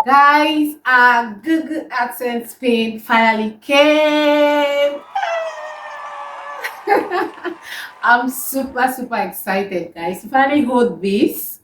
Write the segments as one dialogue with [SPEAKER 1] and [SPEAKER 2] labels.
[SPEAKER 1] Guys, Google AdSense PIN finally came. I'm super excited, guys, to finally hold this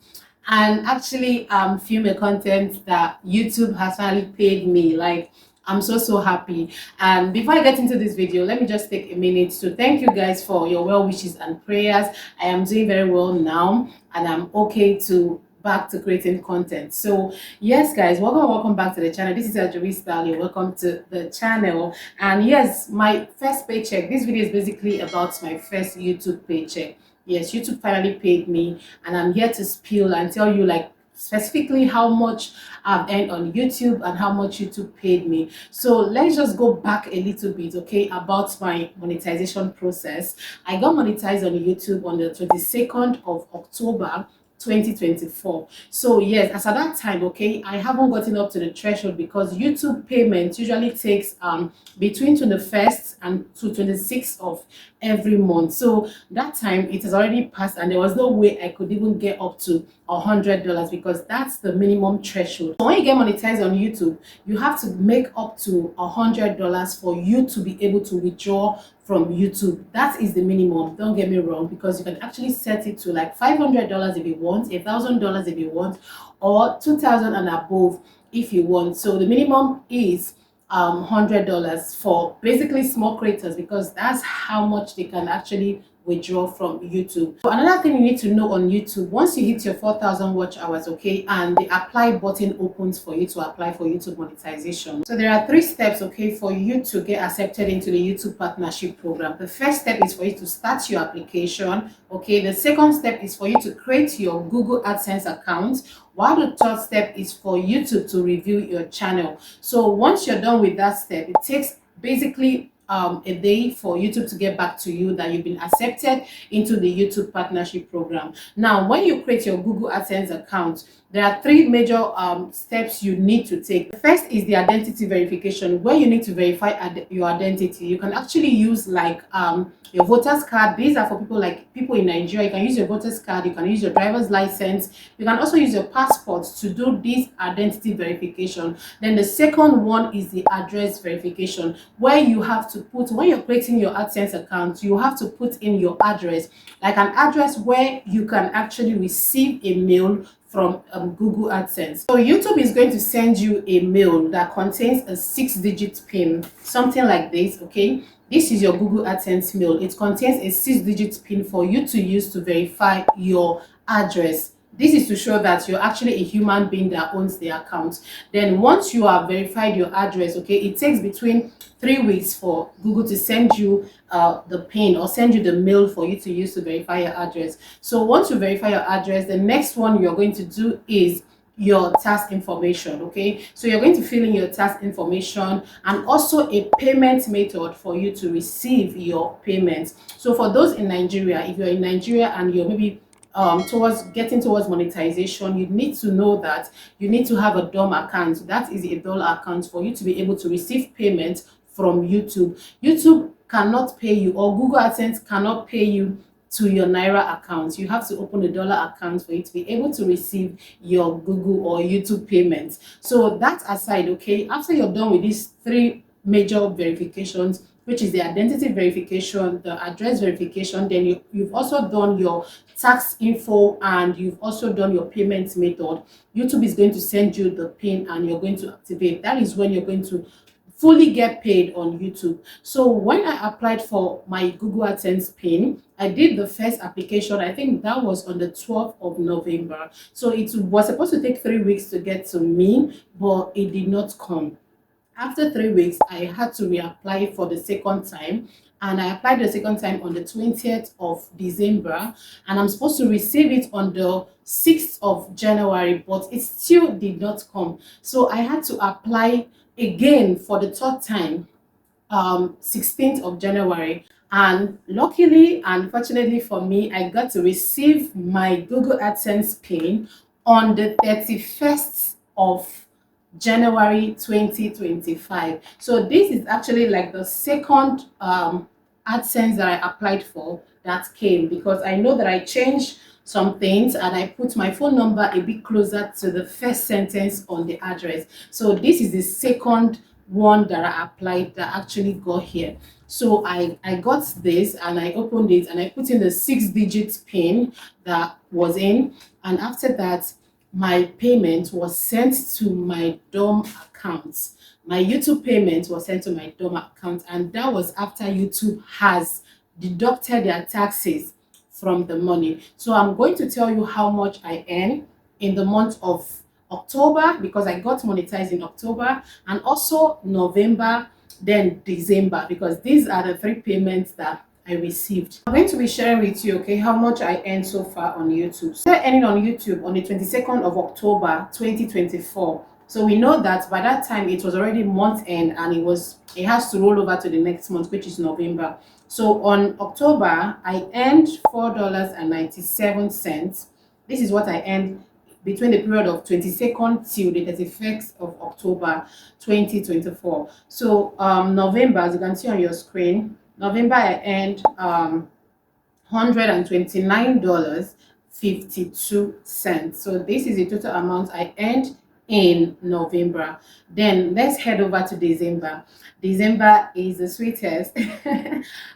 [SPEAKER 1] and actually film a content that YouTube has finally paid me. Like, I'm so happy. And before I get into this video, let me just take a minute to thank you guys for your well wishes and prayers. I am doing very well now, and I'm okay to back to creating content. So yes, guys, welcome back to the channel. This is Ajuri Style. Welcome to the channel. And yes, my first paycheck. This video is basically about my first YouTube paycheck. Yes, YouTube finally paid me, and I'm here to spill and tell you, like, specifically how much I've earned on YouTube and how much YouTube paid me. So let's just go back a little bit, okay, about my monetization process. I got monetized on YouTube on the 22nd of October 2024. So yes, as at that time, okay, I haven't gotten up to the threshold because YouTube payment usually takes between 21st and to 26th of every month. So that time it has already passed, and there was no way I could even get up to $100 because that's the minimum threshold. So when you get monetized on YouTube, you have to make up to $100 for you to be able to withdraw from YouTube. That is the minimum, don't get me wrong, because you can actually set it to like $500 if you want, $1,000 if you want, or $2,000 and above if you want. So the minimum is $100 for basically small creators, because that's how much they can actually withdraw from YouTube. So another thing you need to know on YouTube, once you hit your 4,000 watch hours, okay, and the apply button opens for you to apply for YouTube monetization. So there are 3 steps, okay, for you to get accepted into the YouTube partnership program. The first step is for you to start your application, okay. The second step is for you to create your Google AdSense account, while the third step is for YouTube to review your channel. So once you're done with that step, it takes basically a day for YouTube to get back to you that you've been accepted into the YouTube partnership program. Now, when you create your Google AdSense account, there are 3 major steps you need to take. The first is the identity verification, where you need to verify your identity. You can actually use like your voter's card. These are for people like people in Nigeria. You can use your voter's card, you can use your driver's license, you can also use your passport to do this identity verification. Then the second one is the address verification, where you have to put, when you're creating your AdSense account, you have to put in your address, like an address where you can actually receive a mail from Google AdSense. So YouTube is going to send you a mail that contains a 6-digit PIN, something like this, okay. This is your Google AdSense mail. It contains a 6-digit PIN for you to use to verify your address. This is to show that you're actually a human being that owns the account. Then once you have verified your address, okay, it takes between 3 weeks for Google to send you the PIN or send you the mail for you to use to verify your address. So once you verify your address, the next one you're going to do is your tax information, okay. So you're going to fill in your tax information and also a payment method for you to receive your payments. So for those in Nigeria, if you're in Nigeria and you're maybe towards monetization, you need to know that you need to have a DOM account. That is a dollar account for you to be able to receive payment from YouTube. YouTube cannot pay you, or Google AdSense cannot pay you to your Naira account. You have to open a dollar account for you to be able to receive your Google or YouTube payments. So that aside, okay, after you're done with these 3 major verifications, which is the identity verification, the address verification, then you've also done your tax info and you've also done your payment method, YouTube is going to send you the PIN and you're going to activate. That is when you're going to fully get paid on YouTube. So when I applied for my Google AdSense PIN, I did the first application. I think that was on the 12th of November. So it was supposed to take 3 weeks to get to me, but it did not come. After 3 weeks, I had to reapply for the second time, and I applied the second time on the 20th of December, and I'm supposed to receive it on the 6th of January, but it still did not come. So I had to apply again for the 3rd time, 16th of January. And luckily and fortunately for me, I got to receive my Google AdSense PIN on the 31st of January 2025. So this is actually like the second AdSense that I applied for that came, because I know that I changed some things, and I put my phone number a bit closer to the first sentence on the address. So this is the second one that I applied that actually got here. So I got this and I opened it and I put in the 6-digit pin that was in, and after that my payment was sent to my DOM account. My YouTube payment was sent to my DOM account, and that was after YouTube has deducted their taxes from the money. So I'm going to tell you how much I earn in the month of October, because I got monetized in October, and also November, then December, because these are the 3 payments that I received. I'm going to be sharing with you, okay, how much I earned so far on YouTube. So I earning on YouTube on the 22nd of October 2024. So we know that by that time it was already month end, and it has to roll over to the next month, which is November. So on October I earned $4.97. This is what I earned between the period of 22nd till the 31st of October 2024. So November, as you can see on your screen, November I earned $129.52. So this is the total amount I earned in November. Then let's head over to December. December is the sweetest. This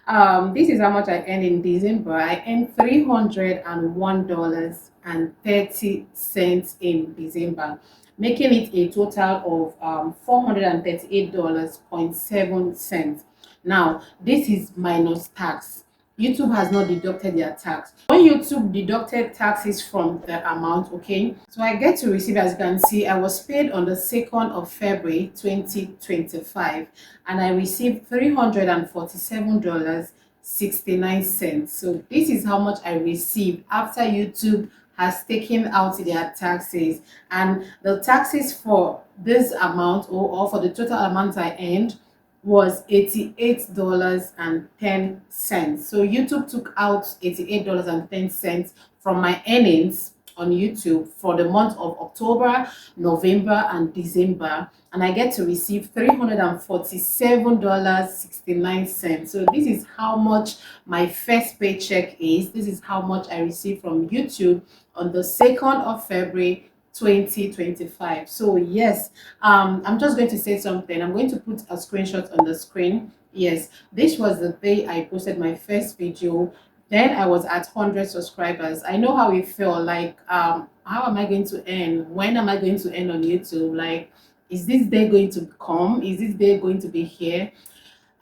[SPEAKER 1] is how much I earned in December. I earned $301.30 in December, making it a total of $438.07. Now this is minus tax. YouTube has not deducted their tax. When YouTube deducted taxes from the amount, okay, so I get to receive, as you can see, I was paid on the 2nd of February 2025, and I received $347.69. So this is how much I received after YouTube has taken out their taxes. And the taxes for this amount, or for the total amount I earned, was $88.10. So YouTube took out $88.10 from my earnings on YouTube for the month of October, November, and December, and I get to receive $347.69. So this is how much my first paycheck is. This is how much I received from YouTube on the 2nd of February 2025. So yes, I'm just going to say something. I'm going to put a screenshot on the screen. Yes, this was the day I posted my first video. Then I was at 100 subscribers. I know how it felt like. How am I going to earn? When am I going to earn on YouTube? Like, is this day going to come? Is this day going to be here?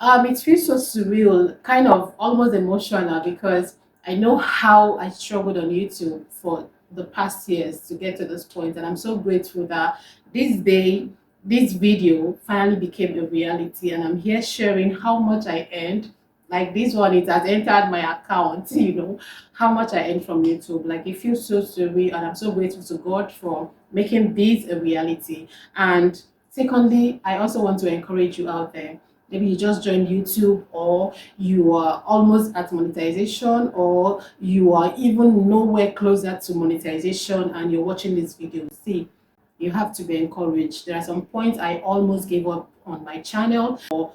[SPEAKER 1] It feels so surreal, kind of almost emotional, because I know how I struggled on YouTube for the past years to get to this point, and I'm so grateful that this day, this video finally became a reality, and I'm here sharing how much I earned. Like this one, it has entered my account, how much I earned from YouTube. Like, it feels so surreal, and I'm so grateful to God for making this a reality. And secondly, I also want to encourage you out there. Maybe you just joined YouTube, or you are almost at monetization, or you are even nowhere closer to monetization, and you're watching this video. See, you have to be encouraged. There are some points I almost gave up on my channel. Or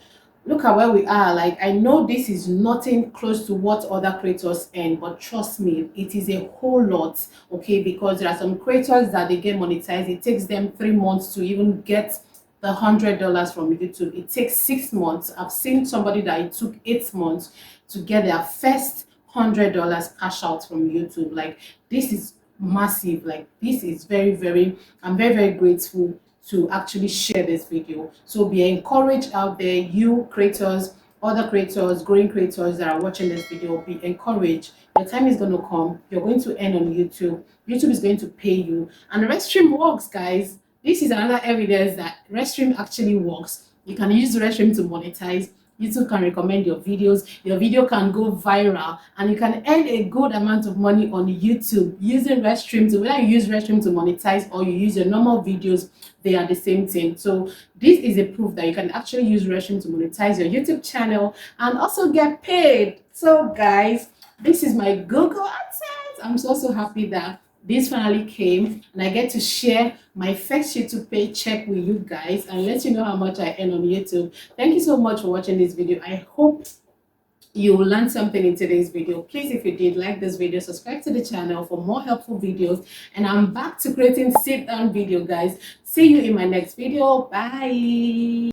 [SPEAKER 1] look at where we are. Like, I know this is nothing close to what other creators earn, but trust me, it is a whole lot, okay? Because there are some creators that they get monetized, it takes them 3 months to even get the $100 from YouTube. It takes 6 months. I've seen somebody that it took 8 months to get their first $100 cash out from YouTube. Like, this is massive. Like, this is I'm very grateful to actually share this video. So be encouraged out there, you creators, other creators, growing creators that are watching this video. Be encouraged. Your time is going to come. You're going to earn on YouTube. YouTube is going to pay you, and Restream works, guys. This is another evidence that Restream actually works. You can use Restream to monetize. YouTube can recommend your videos. Your video can go viral, and you can earn a good amount of money on YouTube using Restream. So whether you use Restream to monetize or you use your normal videos, they are the same thing. So this is a proof that you can actually use Restream to monetize your YouTube channel and also get paid. So guys, this is my Google AdSense. I'm so happy that this finally came, and I get to share my first YouTube paycheck with you guys and let you know how much I earn on YouTube. Thank you so much for watching this video. I hope you will learn something in today's video. Please, if you did like this video, subscribe to the channel for more helpful videos. And I'm back to creating sit down video, guys. See you in my next video. Bye.